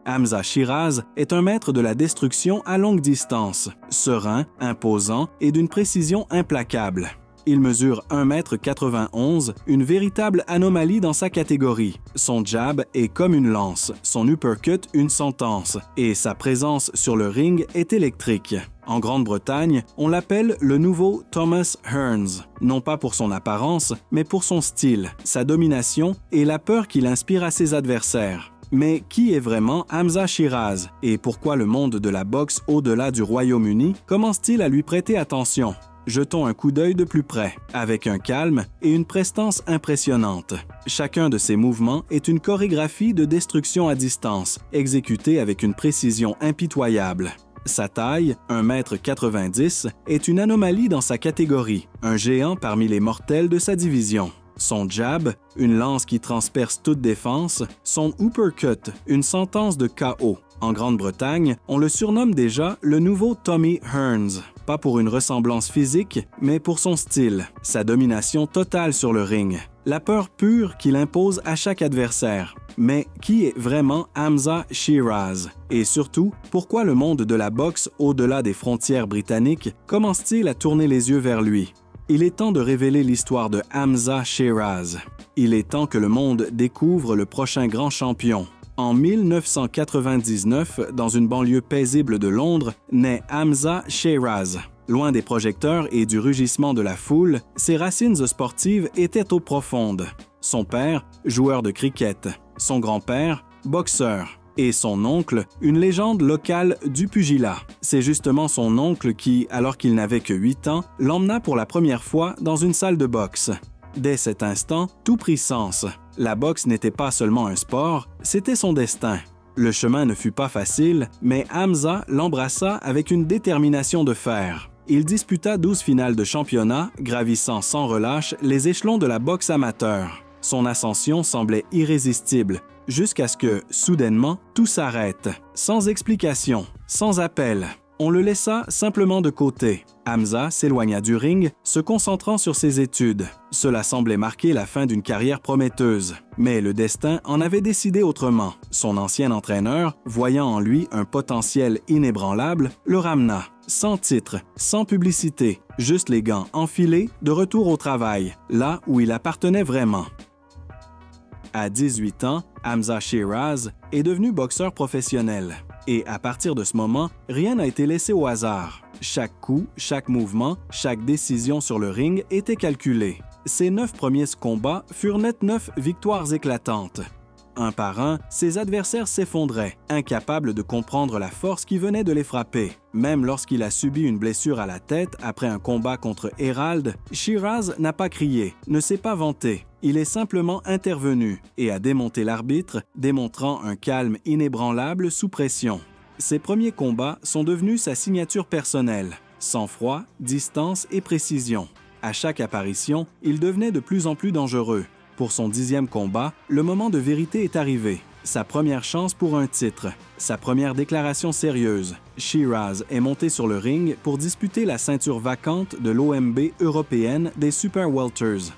Hamza Sheeraz est un maître de la destruction à longue distance, serein, imposant et d'une précision implacable. Il mesure 1,91 m, une véritable anomalie dans sa catégorie. Son jab est comme une lance, son uppercut une sentence, et sa présence sur le ring est électrique. En Grande-Bretagne, on l'appelle le nouveau Thomas Hearns, non pas pour son apparence, mais pour son style, sa domination et la peur qu'il inspire à ses adversaires. Mais qui est vraiment Hamza Sheeraz et pourquoi le monde de la boxe au-delà du Royaume-Uni commence-t-il à lui prêter attention? Jetons un coup d'œil de plus près, avec un calme et une prestance impressionnante. Chacun de ces mouvements est une chorégraphie de destruction à distance, exécutée avec une précision impitoyable. Sa taille, 1,90 m, est une anomalie dans sa catégorie, un géant parmi les mortels de sa division. Son jab, une lance qui transperce toute défense, son uppercut, une sentence de KO. En Grande-Bretagne, on le surnomme déjà le nouveau Tommy Hearns, pas pour une ressemblance physique, mais pour son style, sa domination totale sur le ring, la peur pure qu'il impose à chaque adversaire. Mais qui est vraiment Hamza Sheeraz? Et surtout, pourquoi le monde de la boxe au-delà des frontières britanniques commence-t-il à tourner les yeux vers lui? Il est temps de révéler l'histoire de Hamza Sheeraz. Il est temps que le monde découvre le prochain grand champion. En 1999, dans une banlieue paisible de Londres, naît Hamza Sheeraz. Loin des projecteurs et du rugissement de la foule, ses racines sportives étaient eau profonde. Son père, joueur de cricket. Son grand-père, boxeur. Et son oncle, une légende locale du pugilat. C'est justement son oncle qui, alors qu'il n'avait que 8 ans, l'emmena pour la première fois dans une salle de boxe. Dès cet instant, tout prit sens. La boxe n'était pas seulement un sport, c'était son destin. Le chemin ne fut pas facile, mais Hamza l'embrassa avec une détermination de fer. Il disputa 12 finales de championnat, gravissant sans relâche les échelons de la boxe amateur. Son ascension semblait irrésistible, jusqu'à ce que, soudainement, tout s'arrête, sans explication, sans appel. On le laissa simplement de côté. Hamza s'éloigna du ring, se concentrant sur ses études. Cela semblait marquer la fin d'une carrière prometteuse. Mais le destin en avait décidé autrement. Son ancien entraîneur, voyant en lui un potentiel inébranlable, le ramena. Sans titre, sans publicité, juste les gants enfilés, de retour au travail, là où il appartenait vraiment. À 18 ans, Hamza Sheeraz est devenu boxeur professionnel. Et à partir de ce moment, rien n'a été laissé au hasard. Chaque coup, chaque mouvement, chaque décision sur le ring était calculée. Ses 9 premiers combats furent net 9 victoires éclatantes. Un par un, ses adversaires s'effondraient, incapables de comprendre la force qui venait de les frapper. Même lorsqu'il a subi une blessure à la tête après un combat contre Herald, Sheeraz n'a pas crié, ne s'est pas vanté. Il est simplement intervenu et a démonté l'arbitre, démontrant un calme inébranlable sous pression. Ses premiers combats sont devenus sa signature personnelle, sang-froid, distance et précision. À chaque apparition, il devenait de plus en plus dangereux. Pour son 10e combat, le moment de vérité est arrivé. Sa première chance pour un titre, sa première déclaration sérieuse. Sheeraz est monté sur le ring pour disputer la ceinture vacante de l'OMB européenne des Super Welters.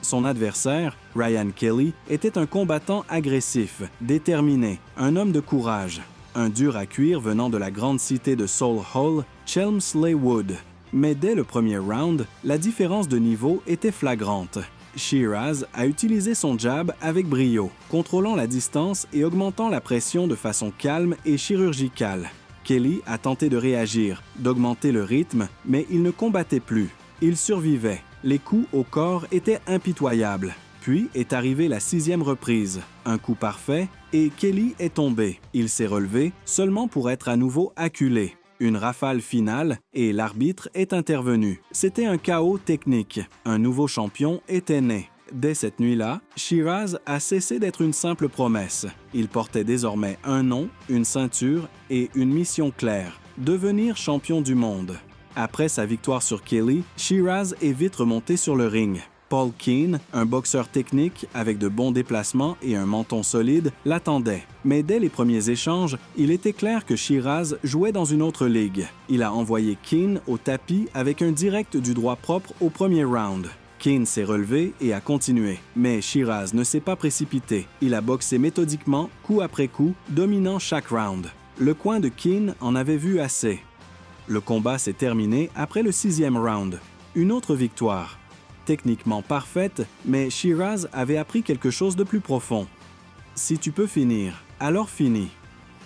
Son adversaire, Ryan Kelly, était un combattant agressif, déterminé, un homme de courage. Un dur à cuire venant de la grande cité de Solihull, Chelmsley Wood. Mais dès le premier round, la différence de niveau était flagrante. Sheeraz a utilisé son jab avec brio, contrôlant la distance et augmentant la pression de façon calme et chirurgicale. Kelly a tenté de réagir, d'augmenter le rythme, mais il ne combattait plus. Il survivait. Les coups au corps étaient impitoyables. Puis est arrivée la 6e reprise. Un coup parfait et Kelly est tombé. Il s'est relevé seulement pour être à nouveau acculé. Une rafale finale et l'arbitre est intervenu. C'était un chaos technique. Un nouveau champion était né. Dès cette nuit-là, Sheeraz a cessé d'être une simple promesse. Il portait désormais un nom, une ceinture et une mission claire, devenir champion du monde. Après sa victoire sur Kelly, Sheeraz est vite remonté sur le ring. Paul Keane, un boxeur technique avec de bons déplacements et un menton solide, l'attendait. Mais dès les premiers échanges, il était clair que Sheeraz jouait dans une autre ligue. Il a envoyé Keane au tapis avec un direct du droit propre au premier round. Keane s'est relevé et a continué, mais Shiraz ne s'est pas précipité. Il a boxé méthodiquement, coup après coup, dominant chaque round. Le coin de Keane en avait vu assez. Le combat s'est terminé après le 6e round. Une autre victoire. Techniquement parfaite, mais Shiraz avait appris quelque chose de plus profond. Si tu peux finir, alors finis.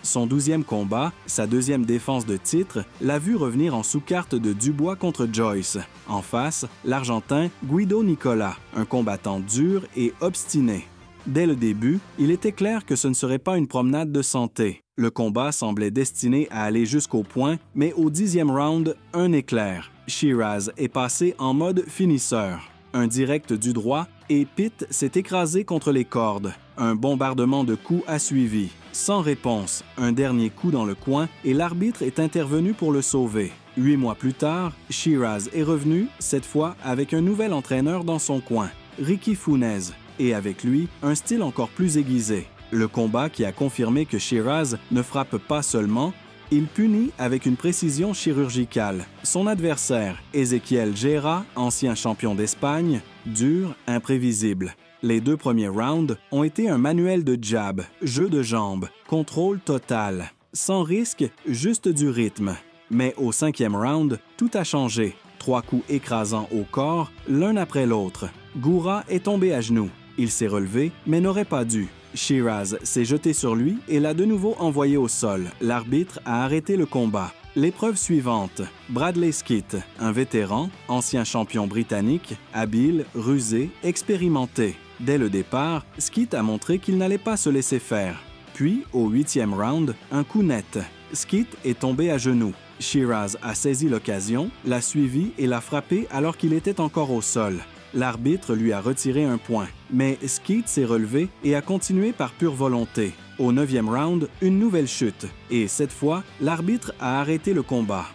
Son 12e combat, sa 2e défense de titre, l'a vu revenir en sous-carte de Dubois contre Joyce. En face, l'Argentin Guido Nicola, un combattant dur et obstiné. Dès le début, il était clair que ce ne serait pas une promenade de santé. Le combat semblait destiné à aller jusqu'au point, mais au 10e round, un éclair. Shiraz est passé en mode finisseur. Un direct du droit et Pitt s'est écrasé contre les cordes. Un bombardement de coups a suivi. Sans réponse, un dernier coup dans le coin et l'arbitre est intervenu pour le sauver. 8 mois plus tard, Shiraz est revenu, cette fois avec un nouvel entraîneur dans son coin, Ricky Funes, et avec lui, un style encore plus aiguisé. Le combat qui a confirmé que Shiraz ne frappe pas seulement, il punit avec une précision chirurgicale. Son adversaire, Ezequiel Gera, ancien champion d'Espagne, dur, imprévisible. Les 2 premiers rounds ont été un manuel de jab, jeu de jambes, contrôle total. Sans risque, juste du rythme. Mais au 5e round, tout a changé. 3 coups écrasants au corps, l'un après l'autre. Goura est tombé à genoux. Il s'est relevé, mais n'aurait pas dû. Shiraz s'est jeté sur lui et l'a de nouveau envoyé au sol. L'arbitre a arrêté le combat. L'épreuve suivante, Bradley Skeete, un vétéran, ancien champion britannique, habile, rusé, expérimenté. Dès le départ, Skeete a montré qu'il n'allait pas se laisser faire. Puis, au 8e round, un coup net. Skeete est tombé à genoux. Shiraz a saisi l'occasion, l'a suivi et l'a frappé alors qu'il était encore au sol. L'arbitre lui a retiré un point, mais Skeete s'est relevé et a continué par pure volonté. Au 9e round, une nouvelle chute, et cette fois, l'arbitre a arrêté le combat.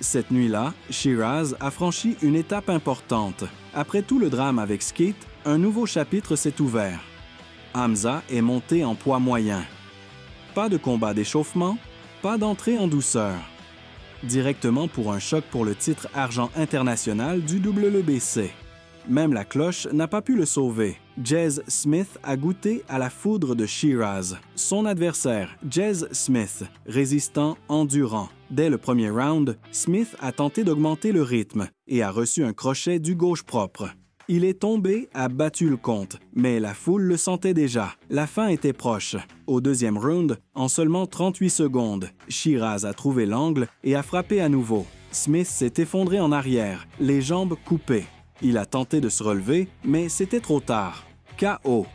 Cette nuit-là, Shiraz a franchi une étape importante. Après tout le drame avec Skeete, un nouveau chapitre s'est ouvert. Hamza est monté en poids moyen. Pas de combat d'échauffement, pas d'entrée en douceur. Directement pour un choc pour le titre argent international du WBC. Même la cloche n'a pas pu le sauver. Jez Smith a goûté à la foudre de Shiraz. Son adversaire, Jez Smith, résistant, endurant. Dès le premier round, Smith a tenté d'augmenter le rythme et a reçu un crochet du gauche propre. Il est tombé, a battu le compte, mais la foule le sentait déjà. La fin était proche. Au 2e round, en seulement 38 secondes, Shiraz a trouvé l'angle et a frappé à nouveau. Smith s'est effondré en arrière, les jambes coupées. Il a tenté de se relever, mais c'était trop tard. KO.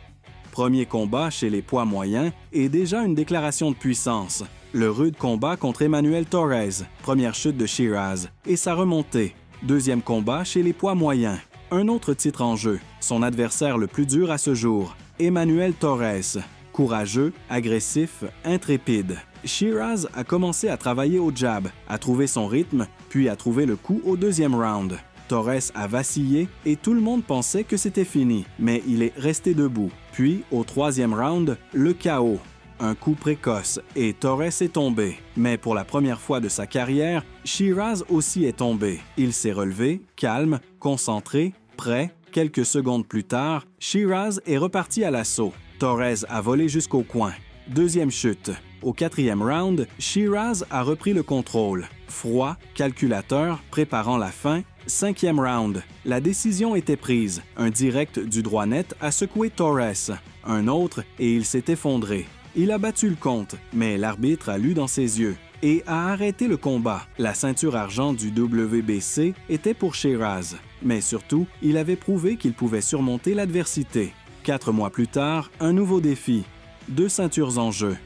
Premier combat chez les poids moyens et déjà une déclaration de puissance. Le rude combat contre Emmanuel Torres, première chute de Shiraz, et sa remontée. 2e combat chez les poids moyens. Un autre titre en jeu, son adversaire le plus dur à ce jour, Emmanuel Torres. Courageux, agressif, intrépide. Shiraz a commencé à travailler au jab, a trouvé son rythme, puis a trouvé le coup au 2e round. Torres a vacillé et tout le monde pensait que c'était fini, mais il est resté debout. Puis, au 3e round, le KO. Un coup précoce et Torres est tombé. Mais pour la première fois de sa carrière, Shiraz aussi est tombé. Il s'est relevé, calme, concentré, prêt. Quelques secondes plus tard, Shiraz est reparti à l'assaut. Torres a volé jusqu'au coin. 2e chute. Au 4e round, Shiraz a repris le contrôle. Froid, calculateur, préparant la fin. 5e round. La décision était prise. Un direct du droit net a secoué Torres. Un autre et il s'est effondré. Il a battu le compte, mais l'arbitre a lu dans ses yeux et a arrêté le combat. La ceinture argent du WBC était pour Shiraz. Mais surtout, il avait prouvé qu'il pouvait surmonter l'adversité. 4 mois plus tard, un nouveau défi. 2 ceintures en jeu.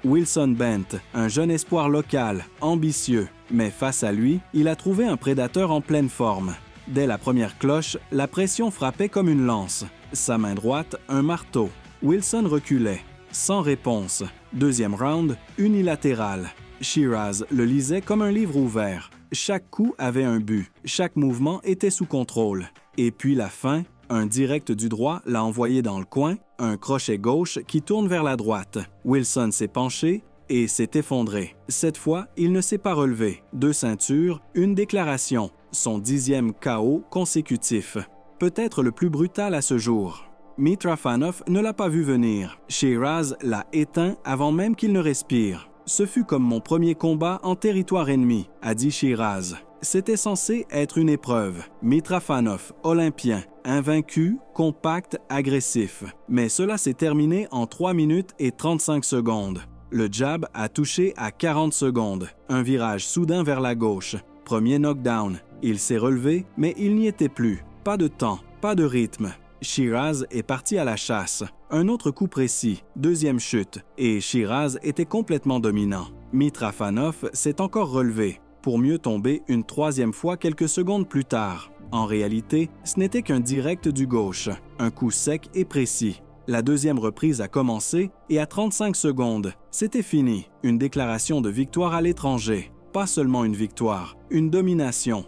Wilson Bent, un jeune espoir local, ambitieux, mais face à lui, il a trouvé un prédateur en pleine forme. Dès la première cloche, la pression frappait comme une lance. Sa main droite, un marteau. Wilson reculait, sans réponse. 2e round, unilatéral. Shiraz le lisait comme un livre ouvert. Chaque coup avait un but, chaque mouvement était sous contrôle. Et puis la fin, un direct du droit l'a envoyé dans le coin, un crochet gauche qui tourne vers la droite. Wilson s'est penché et s'est effondré. Cette fois, il ne s'est pas relevé. 2 ceintures, une déclaration, son 10e KO consécutif. peut-être le plus brutal à ce jour. Mitrofanov ne l'a pas vu venir. Shiraz l'a éteint avant même qu'il ne respire. Ce fut comme mon premier combat en territoire ennemi, a dit Shiraz. C'était censé être une épreuve. Mitrofanov, olympien, invaincu, compact, agressif. Mais cela s'est terminé en 3 minutes et 35 secondes. Le jab a touché à 40 secondes. Un virage soudain vers la gauche. Premier knockdown. Il s'est relevé, mais il n'y était plus. Pas de temps, pas de rythme. Shiraz est parti à la chasse. Un autre coup précis, deuxième chute, et Shiraz était complètement dominant. Mitrofanov s'est encore relevé, pour mieux tomber une troisième fois quelques secondes plus tard. En réalité, ce n'était qu'un direct du gauche, un coup sec et précis. La deuxième reprise a commencé et à 35 secondes, c'était fini. Une déclaration de victoire à l'étranger. Pas seulement une victoire, une domination.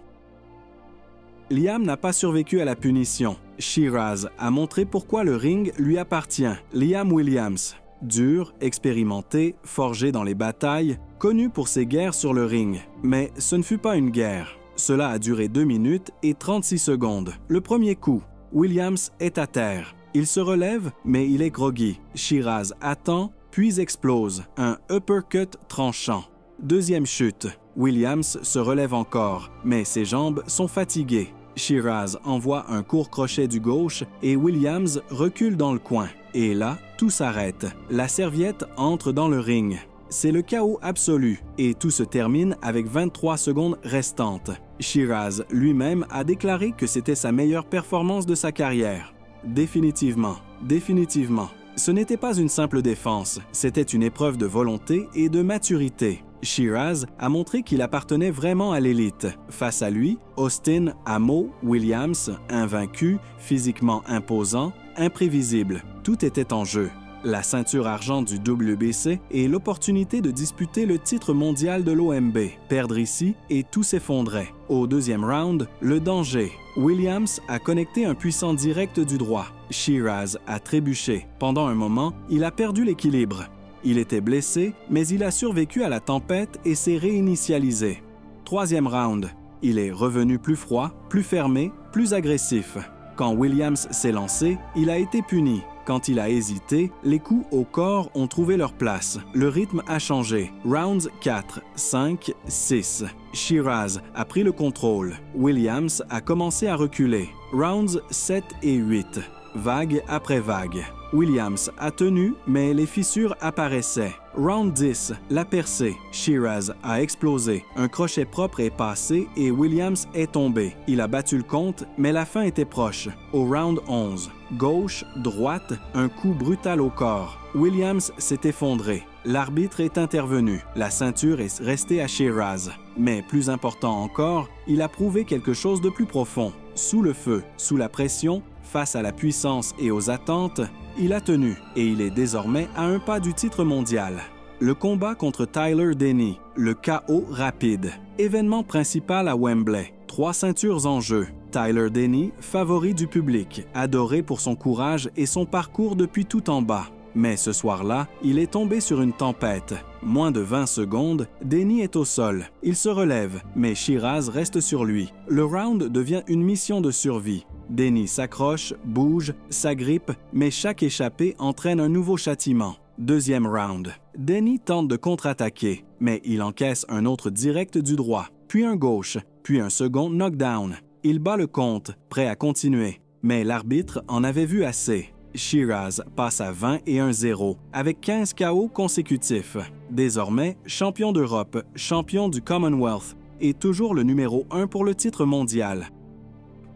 Liam n'a pas survécu à la punition. Shiraz a montré pourquoi le ring lui appartient. Liam Williams, dur, expérimenté, forgé dans les batailles, connu pour ses guerres sur le ring. Mais ce ne fut pas une guerre. Cela a duré 2 minutes et 36 secondes. Le premier coup, Williams est à terre. Il se relève, mais il est groggy. Shiraz attend, puis explose. Un uppercut tranchant. Deuxième chute. Williams se relève encore, mais ses jambes sont fatiguées. Shiraz envoie un court crochet du gauche et Williams recule dans le coin. Et là, tout s'arrête. La serviette entre dans le ring. C'est le chaos absolu et tout se termine avec 23 secondes restantes. Shiraz lui-même a déclaré que c'était sa meilleure performance de sa carrière. Définitivement, définitivement. Ce n'était pas une simple défense, c'était une épreuve de volonté et de maturité. Shiraz a montré qu'il appartenait vraiment à l'élite. Face à lui, Austin Amo Williams, invaincu, physiquement imposant, imprévisible. Tout était en jeu. La ceinture argent du WBC et l'opportunité de disputer le titre mondial de l'OMB. Perdre ici et tout s'effondrait. Au deuxième round, le danger. Williams a connecté un puissant direct du droit. Shiraz a trébuché. Pendant un moment, il a perdu l'équilibre. Il était blessé, mais il a survécu à la tempête et s'est réinitialisé. Troisième round. Il est revenu plus froid, plus fermé, plus agressif. Quand Williams s'est lancé, il a été puni. Quand il a hésité, les coups au corps ont trouvé leur place. Le rythme a changé. Rounds 4, 5, 6. Shiraz a pris le contrôle. Williams a commencé à reculer. Rounds 7 et 8. Vague après vague. Williams a tenu, mais les fissures apparaissaient. Round 10, la percée. Shiraz a explosé. Un crochet propre est passé et Williams est tombé. Il a battu le compte, mais la fin était proche. Au round 11, gauche, droite, un coup brutal au corps. Williams s'est effondré. L'arbitre est intervenu. La ceinture est restée à Shiraz. Mais plus important encore, il a prouvé quelque chose de plus profond. Sous le feu, sous la pression, face à la puissance et aux attentes, il a tenu et il est désormais à un pas du titre mondial. Le combat contre Tyler Denny, le KO rapide. Événement principal à Wembley. 3 ceintures en jeu. Tyler Denny, favori du public, adoré pour son courage et son parcours depuis tout en bas. Mais ce soir-là, il est tombé sur une tempête. Moins de 20 secondes, Denny est au sol. Il se relève, mais Shiraz reste sur lui. Le round devient une mission de survie. Denny s'accroche, bouge, s'agrippe, mais chaque échappée entraîne un nouveau châtiment. Deuxième round. Denny tente de contre-attaquer, mais il encaisse un autre direct du droit, puis un gauche, puis un second knockdown. Il bat le compte, prêt à continuer. Mais l'arbitre en avait vu assez. Shiraz passe à 20 et 1-0, avec 15 KO consécutifs. Désormais, champion d'Europe, champion du Commonwealth, et toujours le numéro 1 pour le titre mondial.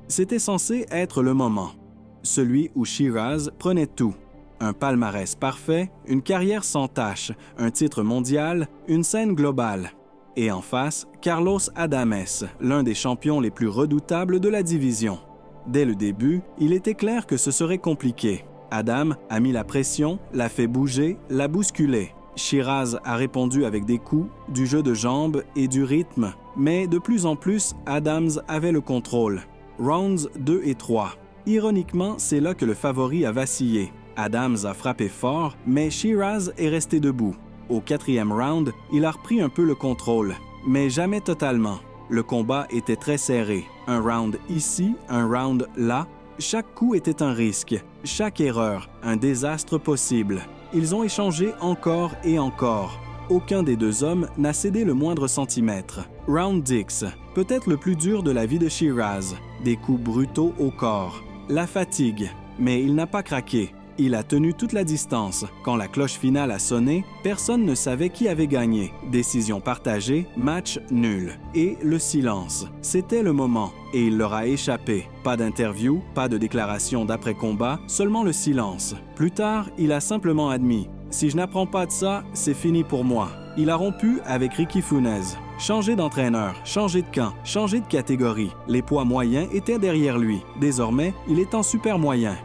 C'était censé être le moment, celui où Shiraz prenait tout. Un palmarès parfait, une carrière sans tache, un titre mondial, une scène globale. Et en face, Carlos Adames, l'un des champions les plus redoutables de la division. Dès le début, il était clair que ce serait compliqué. Adam a mis la pression, l'a fait bouger, l'a bousculé. Shiraz a répondu avec des coups, du jeu de jambes et du rythme, mais de plus en plus, Adams avait le contrôle. Rounds 2 et 3. Ironiquement, c'est là que le favori a vacillé. Adams a frappé fort, mais Shiraz est resté debout. Au 4e round, il a repris un peu le contrôle, mais jamais totalement. Le combat était très serré. Un round ici, un round là, puis un autre round. Shiraz a répondu avec des coups, du jeu de jambes et du rythme, mais de plus en plus, Adams avait le contrôle. Rounds 3 et 4. Ironiquement, c'est là que le favori a vacillé. Adams a frappé fort, mais Shiraz est resté debout. Au 4e round, il a repris un peu le contrôle, mais jamais totalement. Le combat était très serré. Un round ici, un round là, Chaque coup était un risque, chaque erreur, un désastre possible. Ils ont échangé encore et encore. Aucun des deux hommes n'a cédé le moindre centimètre. Round 10, peut-être le plus dur de la vie de Shiraz. Des coups brutaux au corps. La fatigue, mais il n'a pas craqué. Il a tenu toute la distance. Quand la cloche finale a sonné, personne ne savait qui avait gagné. Décision partagée, match nul. Et le silence. C'était le moment, et il leur a échappé. Pas d'interview, pas de déclaration d'après-combat, seulement le silence. Plus tard, il a simplement admis « Si je n'apprends pas de ça, c'est fini pour moi ». Il a rompu avec Ricky Funes. Changé d'entraîneur, changé de camp, changé de catégorie. Les poids moyens étaient derrière lui. Désormais, il est en super moyen.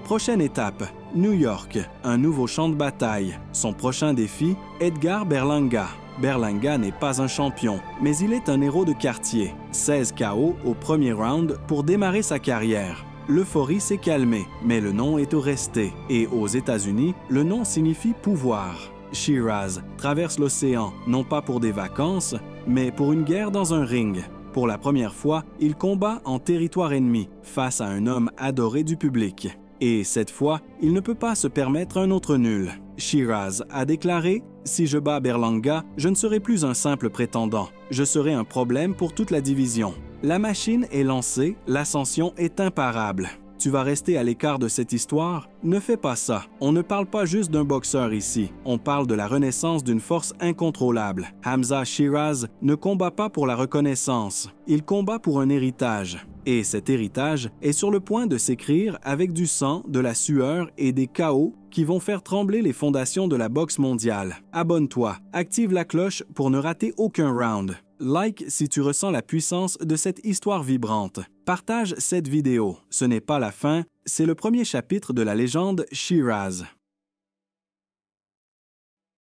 Prochaine étape, New York, un nouveau champ de bataille. Son prochain défi, Edgar Berlanga. Berlanga n'est pas un champion, mais il est un héros de quartier. 16 KO au premier round pour démarrer sa carrière. L'euphorie s'est calmée, mais le nom est au resté. Et aux États-Unis, le nom signifie pouvoir. Shiraz traverse l'océan, non pas pour des vacances, mais pour une guerre dans un ring. Pour la première fois, il combat en territoire ennemi, face à un homme adoré du public. Et cette fois, il ne peut pas se permettre un autre nul. Shiraz a déclaré « Si je bats Berlanga, je ne serai plus un simple prétendant. Je serai un problème pour toute la division. » La machine est lancée, l'ascension est imparable. Tu vas rester à l'écart de cette histoire? Ne fais pas ça. On ne parle pas juste d'un boxeur ici. On parle de la renaissance d'une force incontrôlable. Hamza Shiraz ne combat pas pour la reconnaissance. Il combat pour un héritage. Et cet héritage est sur le point de s'écrire avec du sang, de la sueur et des chaos qui vont faire trembler les fondations de la boxe mondiale. Abonne-toi, active la cloche pour ne rater aucun round. Like si tu ressens la puissance de cette histoire vibrante. Partage cette vidéo. Ce n'est pas la fin, c'est le premier chapitre de la légende Shiraz.